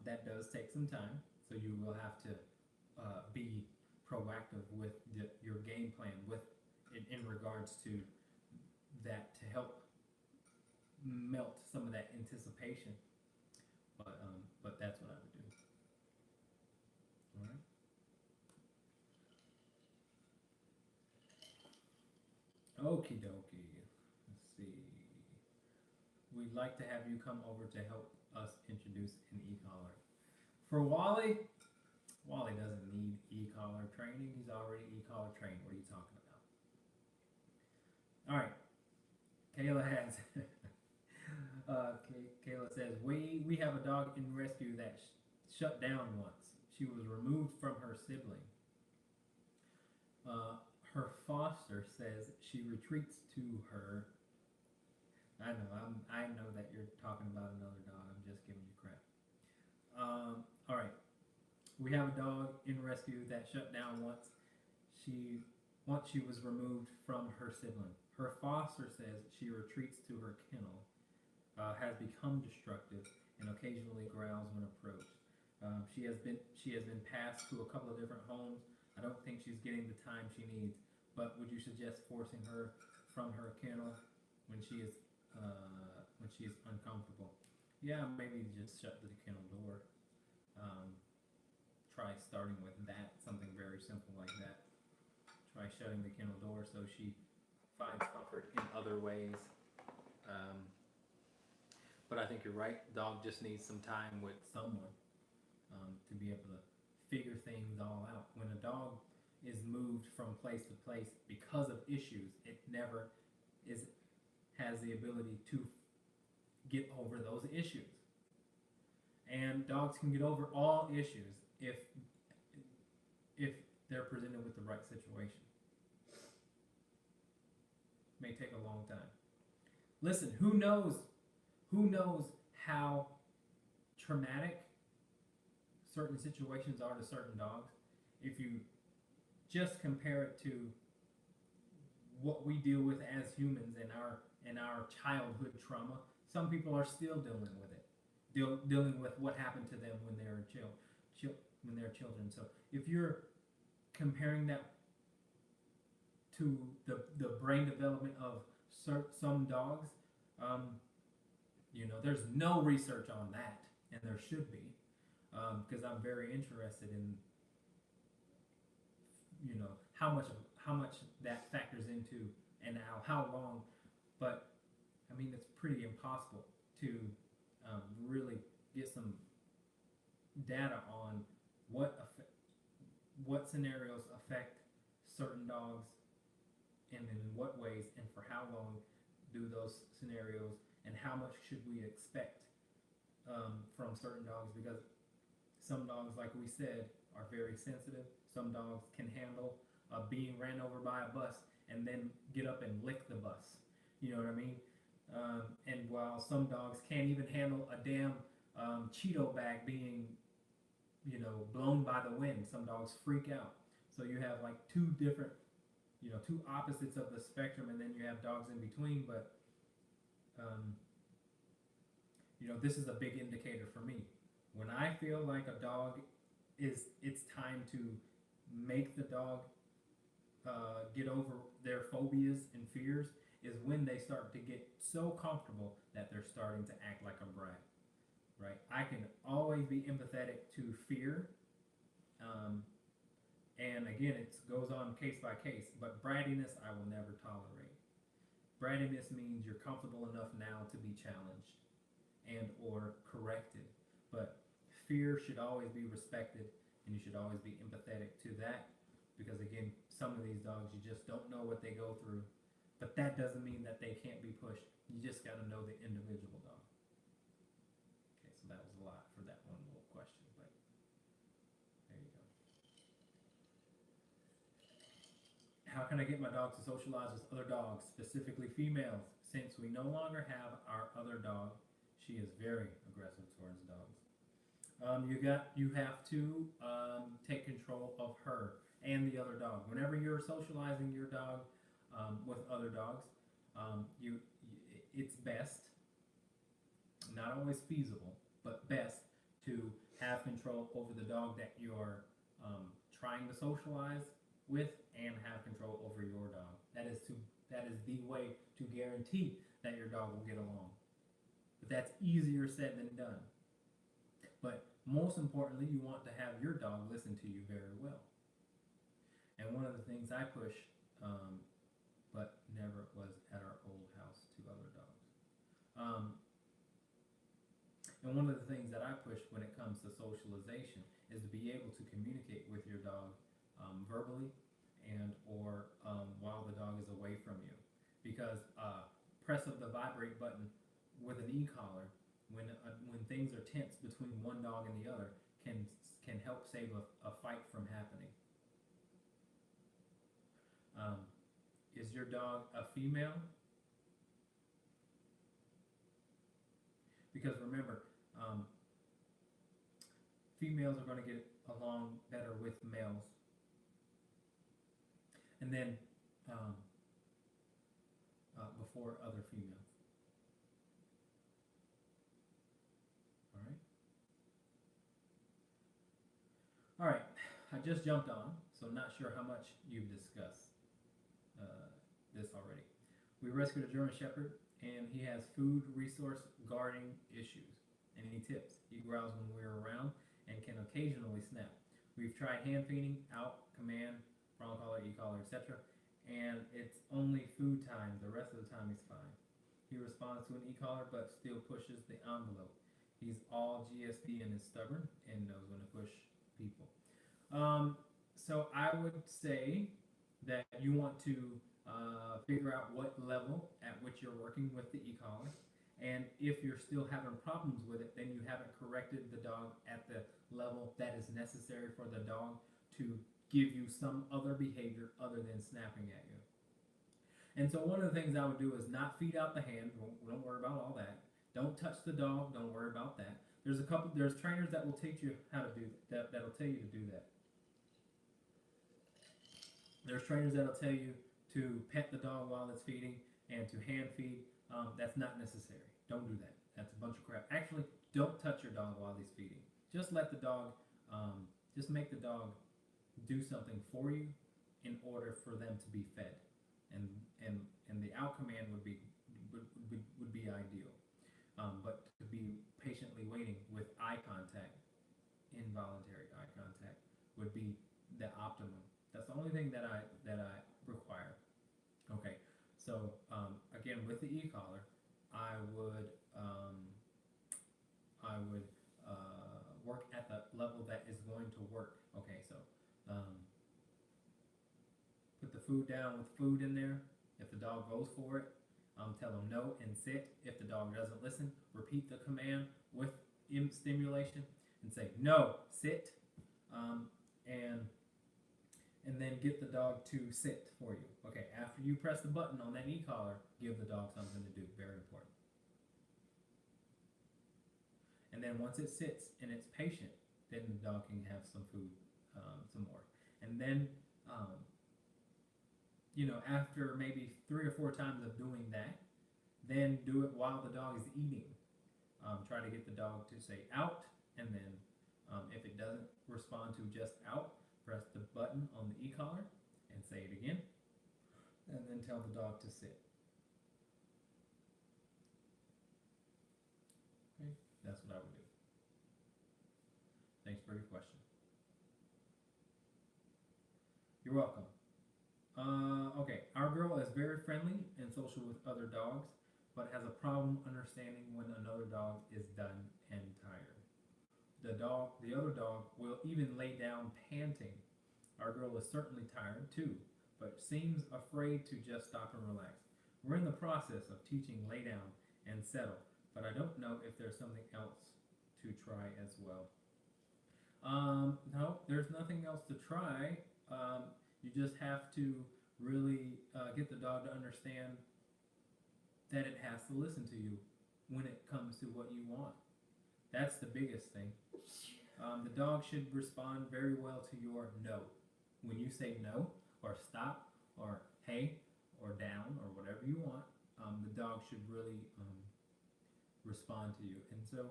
S1: That does take some time, so you will have to be proactive with your game plan in regards to that, to help melt some of that anticipation. But that's what I would do. All right. Okie dokie. Let's see. We'd like to have you come over to help us introduce an e-collar. For Wally, Wally doesn't need e-collar training. He's already e-collar trained. What are you talking about? All right. Kayla has. Kayla says we have a dog in rescue that shut down once. She was removed from her sibling. Her foster says she retreats to her. I know that you're talking about another dog. I'm just giving you crap. All right. We have a dog in rescue that shut down once she was removed from her sibling. Her foster says she retreats to her kennel, has become destructive, and occasionally growls when approached. She has been passed to a couple of different homes. I don't think she's getting the time she needs. But would you suggest forcing her from her kennel when she is uncomfortable? Yeah, maybe just shut the kennel door. Try starting with that, something very simple like that. Try shutting the kennel door so she finds comfort in other ways. But I think you're right. Dog just needs some time with someone to be able to figure things all out. When a dog is moved from place to place because of issues, it never has the ability to get over those issues. And dogs can get over all issues if they're presented with the right situation. May take a long time. Listen, who knows how traumatic certain situations are to certain dogs? If you just compare it to what we deal with as humans in our childhood trauma, some people are still dealing with it, dealing with what happened to them when they were children. So if you're comparing that to the brain development of some dogs, there's no research on that, and there should be, because I'm very interested in how much that factors into and how long. But I mean, it's pretty impossible to really get some data on what scenarios affect certain dogs and in what ways and for how long do those scenarios, and how much should we expect from certain dogs, because some dogs, like we said, are very sensitive. Some dogs can handle being ran over by a bus and then get up and lick the bus. You know what I mean? And while some dogs can't even handle a damn Cheeto bag being, blown by the wind, some dogs freak out. So you have like two different, two opposites of the spectrum, and then you have dogs in between. But this is a big indicator for me. When I feel like a dog it's time to make the dog get over their phobias and fears, is when they start to get so comfortable that they're starting to act like a brat, right? I can always be empathetic to fear, and again, it goes on case by case, but brattiness I will never tolerate. Brattiness means you're comfortable enough now to be challenged and or corrected, but fear should always be respected, and you should always be empathetic to that, because again, some of these dogs, you just don't know what they go through, but that doesn't mean that they can't be pushed. You just got to know the individual dog. Okay, so that was a lot for that one little question, but there you go. How can I get my dog to socialize with other dogs, specifically females? Since we no longer have our other dog, she is very aggressive towards dogs. You have to take control of her and the other dog. Whenever you're socializing your dog with other dogs, it's best, not always feasible, but best to have control over the dog that you're trying to socialize with, and have control over your dog. That is the way to guarantee that your dog will get along. But that's easier said than done. But most importantly, you want to have your dog listen to you very well. And one of the things I push
S2: but never was at our old house to other dogs. Um, and one of the things that I push when it comes to socialization is to be able to communicate with your dog verbally and or while the dog is away from you. Because press of the vibrate button with an e-collar when things are tense between one dog and the other can help save a fight from happening. Is your dog a female? Because remember, females are going to get along better with males. And then before other females. All right. All right. I just jumped on, so I'm not sure how much you've discussed this already. We rescued a German Shepherd, and he has food resource guarding issues. Any tips? He growls when we're around and can occasionally snap. We've tried hand feeding, out, command, prong collar, e-collar, etc. And it's only food time. The rest of the time he's fine. He responds to an e-collar but still pushes the envelope. He's all GSP and is stubborn and knows when to push people. So I would say that you want to figure out what level at which you're working with the e-collar. And if you're still having problems with it, then you haven't corrected the dog at the level that is necessary for the dog to give you some other behavior other than snapping at you. And so one of the things I would do is not feed out the hand. Don't worry about all that. Don't touch the dog. Don't worry about that. There's trainers that will teach you how to do that. That'll tell you to do that. There's trainers that'll tell you to pet the dog while it's feeding and to hand feed. That's not necessary. Don't do that. That's a bunch of crap. Actually, don't touch your dog while he's feeding. Just let the dog, just make the dog do something for you in order for them to be fed, and the out command would be ideal. But to be patiently waiting with eye contact, involuntary eye contact, would be the optimum. That's the only thing that I require. Okay, so again, with the e-collar, I would work at the level that is going to work. Okay, so put the food down with food in there. If the dog goes for it, tell him no and sit. If the dog doesn't listen, repeat the command with stimulation and say no, sit, and then get the dog to sit for you. Okay, after you press the button on that e-collar, give the dog something to do. Very important. And then once it sits and it's patient, then the dog can have some food, some more. And then, after maybe 3 or 4 times of doing that, then do it while the dog is eating. Try to get the dog to say out, and then if it doesn't respond to just out, press the button on the e-collar and say it again, and then tell the dog to sit. Okay, that's what I would do. Thanks for your question. You're welcome. Okay, our girl is very friendly and social with other dogs, but has a problem understanding when another dog is done and tired. The other dog will even lay down panting. Our girl is certainly tired too, but seems afraid to just stop and relax. We're in the process of teaching lay down and settle, but I don't know if there's something else to try as well. No, there's nothing else to try. You just have to really get the dog to understand that it has to listen to you when it comes to what you want. That's the biggest thing. The dog should respond very well to your no. When you say no, or stop, or hey, or down, or whatever you want, the dog should really respond to you. And so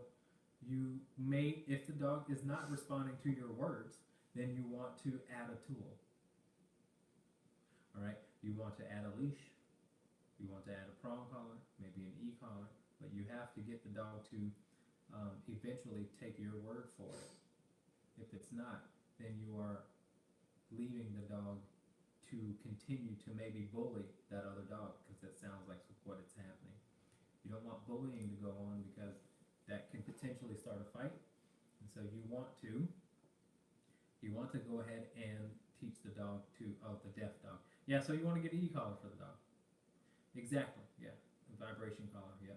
S2: you may, if the dog is not responding to your words, then you want to add a tool. All right, you want to add a leash, you want to add a prong collar, maybe an e-collar, but you have to get the dog to eventually take your word for it. If it's not, then you are leaving the dog to continue to maybe bully that other dog, because that sounds like what it's happening. You don't want bullying to go on, because that can potentially start a fight. And so you want to go ahead and teach the dog the deaf dog. Yeah, so you want to get an e-collar for the dog. Exactly, yeah. A vibration collar, yeah.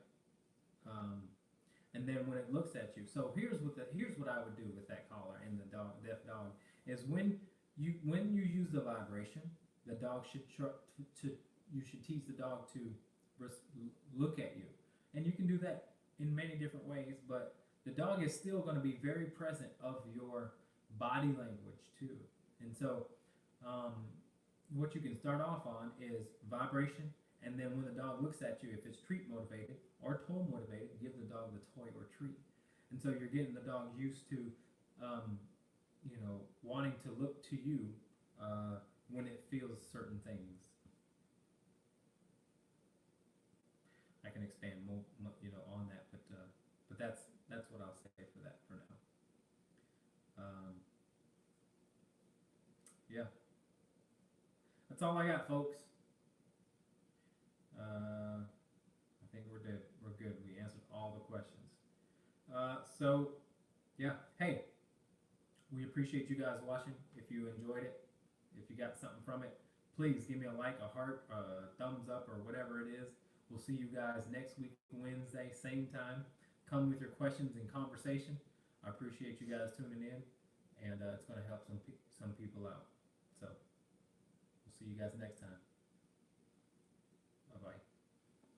S2: And then when it looks at you, so here's what I would do with that collar and the deaf dog is when you use the vibration, the dog you should teach the dog to look at you, and you can do that in many different ways. But the dog is still going to be very present of your body language too, and so what you can start off on is vibration. And then when the dog looks at you, if it's treat motivated or toy motivated, give the dog the toy or treat. And so you're getting the dog used to, wanting to look to you when it feels certain things. I can expand more, on that, but that's what I'll say for that for now. Yeah, that's all I got, folks. I think we're good. We're good. We answered all the questions. So, yeah. Hey, we appreciate you guys watching. If you enjoyed it, if you got something from it, please give me a like, a heart, a thumbs up, or whatever it is. We'll see you guys next week, Wednesday, same time. Come with your questions and conversation. I appreciate you guys tuning in, and it's going to help some people out. So, we'll see you guys next time.